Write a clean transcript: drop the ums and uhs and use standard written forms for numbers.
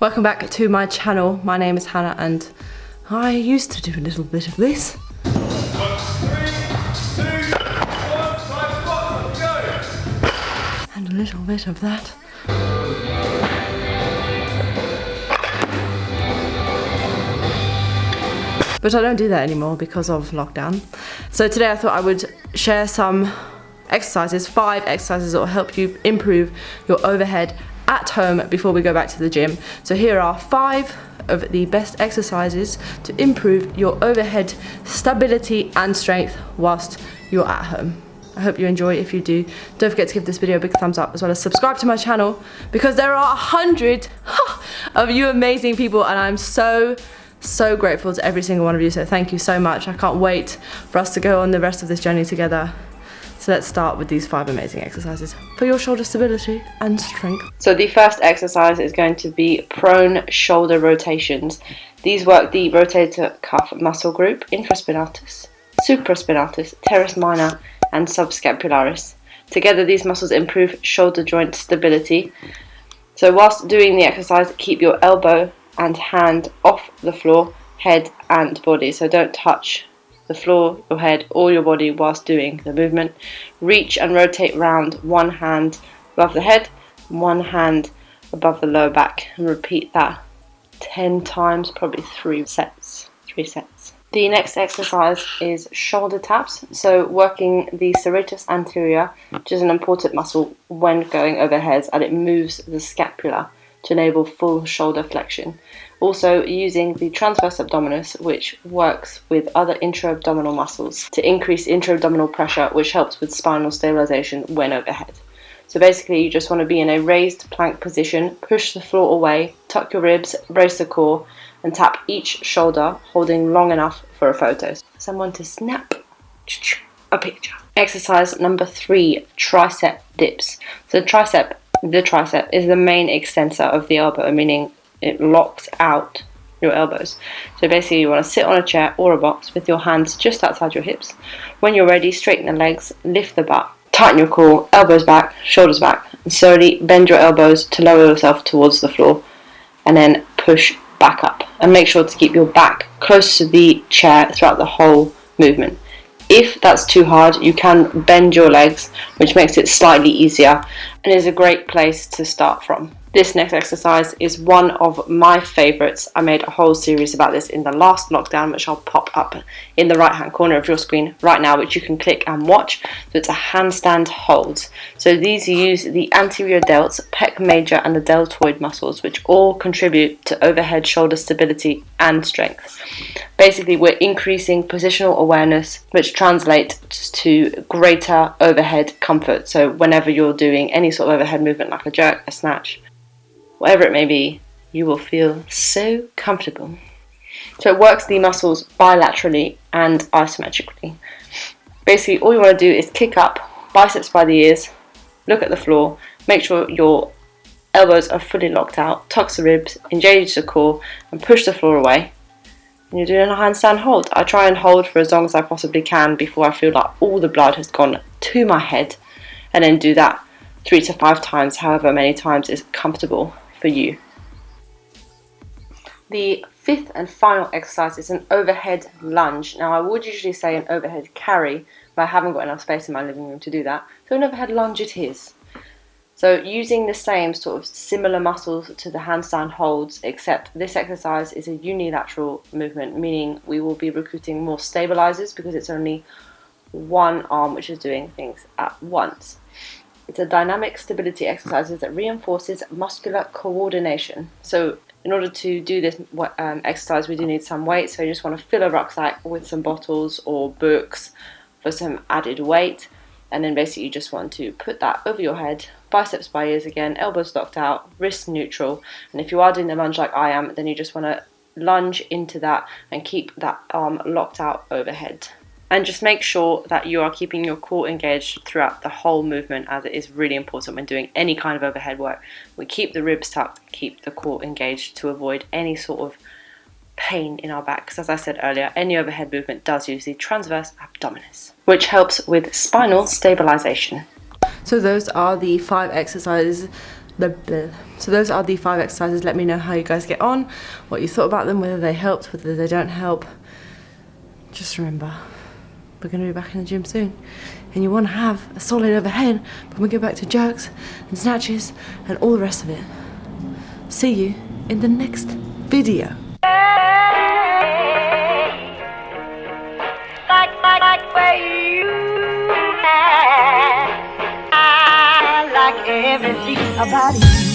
Welcome back to my channel. My name is Hannah and I used to do a little bit of this. 3, 2, 1, side squats, go! And a little bit of that. But I don't do that anymore because of lockdown. So today I thought I would share some exercises, 5 exercises that will help you improve your overhead at home before we go back to the gym. So here are 5 of the best exercises to improve your overhead stability and strength whilst you're at home. I hope you enjoy. If you do, don't forget to give this video a big thumbs up, as well as subscribe to my channel, because there are 100 of you amazing people and I'm so grateful to every single one of you. So thank you so much. I can't wait for us to go on the rest of this journey together. So let's start with these 5 amazing exercises for your shoulder stability and strength. So the first exercise is going to be prone shoulder rotations. These work the rotator cuff muscle group, infraspinatus, supraspinatus, teres minor and subscapularis. Together these muscles improve shoulder joint stability. So whilst doing the exercise, keep your elbow and hand off the floor, head and body. So don't touch the floor, your head or your body whilst doing the movement. Reach and rotate round, one hand above the head, one hand above the lower back, and repeat that 10 times, probably 3 sets. The next exercise is shoulder taps. So working the serratus anterior, which is an important muscle when going overhead, and it moves the scapula to enable full shoulder flexion. Also using the transverse abdominis, which works with other intra-abdominal muscles to increase intra-abdominal pressure, which helps with spinal stabilization when overhead. So basically you just want to be in a raised plank position, push the floor away, tuck your ribs, brace the core and tap each shoulder, holding long enough for a photo. Someone to snap a picture. Exercise number 3, tricep dips. So the tricep is the main extensor of the elbow, meaning it locks out your elbows. So basically you want to sit on a chair or a box with your hands just outside your hips. When you're ready, straighten the legs, lift the butt, tighten your core, elbows back, shoulders back, and slowly bend your elbows to lower yourself towards the floor, and then push back up. And make sure to keep your back close to the chair throughout the whole movement. If that's too hard, you can bend your legs, which makes it slightly easier and is a great place to start from. This next exercise is one of my favourites. I made a whole series about this in the last lockdown, which I'll pop up in the right hand corner of your screen right now, which you can click and watch. So it's a handstand hold. So these use the anterior delts, pec major and the deltoid muscles, which all contribute to overhead shoulder stability and strength. Basically we're increasing positional awareness, which translates to greater overhead comfort. So whenever you're doing any sort of overhead movement like a jerk, a snatch, whatever it may be, you will feel so comfortable. So it works the muscles bilaterally and isometrically. Basically all you want to do is kick up, biceps by the ears, look at the floor, make sure your elbows are fully locked out, tuck the ribs, engage the core and push the floor away. And you're doing a handstand hold. I try and hold for as long as I possibly can before I feel like all the blood has gone to my head, and then do that 3 to 5 times, however many times is comfortable for you. The 5th and final exercise is an overhead lunge. Now I would usually say an overhead carry, but I haven't got enough space in my living room to do that, so an overhead lunge it is. So using the same sort of similar muscles to the handstand holds, except this exercise is a unilateral movement, meaning we will be recruiting more stabilizers because it's only one arm which is doing things at once. It's a dynamic stability exercise that reinforces muscular coordination. So in order to do this exercise, we do need some weight. So you just want to fill a rucksack with some bottles or books for some added weight. And then basically you just want to put that over your head, biceps by ears again, elbows locked out, wrists neutral. And if you are doing the lunge like I am, then you just want to lunge into that and keep that arm locked out overhead. And just make sure that you are keeping your core engaged throughout the whole movement, as it is really important when doing any kind of overhead work. We keep the ribs tucked, keep the core engaged to avoid any sort of pain in our back, because as I said earlier, any overhead movement does use the transverse abdominis, which helps with spinal stabilization. So those are the 5 exercises So those are the 5 exercises. Let me know how you guys get on, what you thought about them, whether they helped, whether they don't help. Just remember, we're going to be back in the gym soon, and you want to have a solid overhead when we go back to jerks and snatches and all the rest of it. See you in the next video. Like where you at. I like everything about you.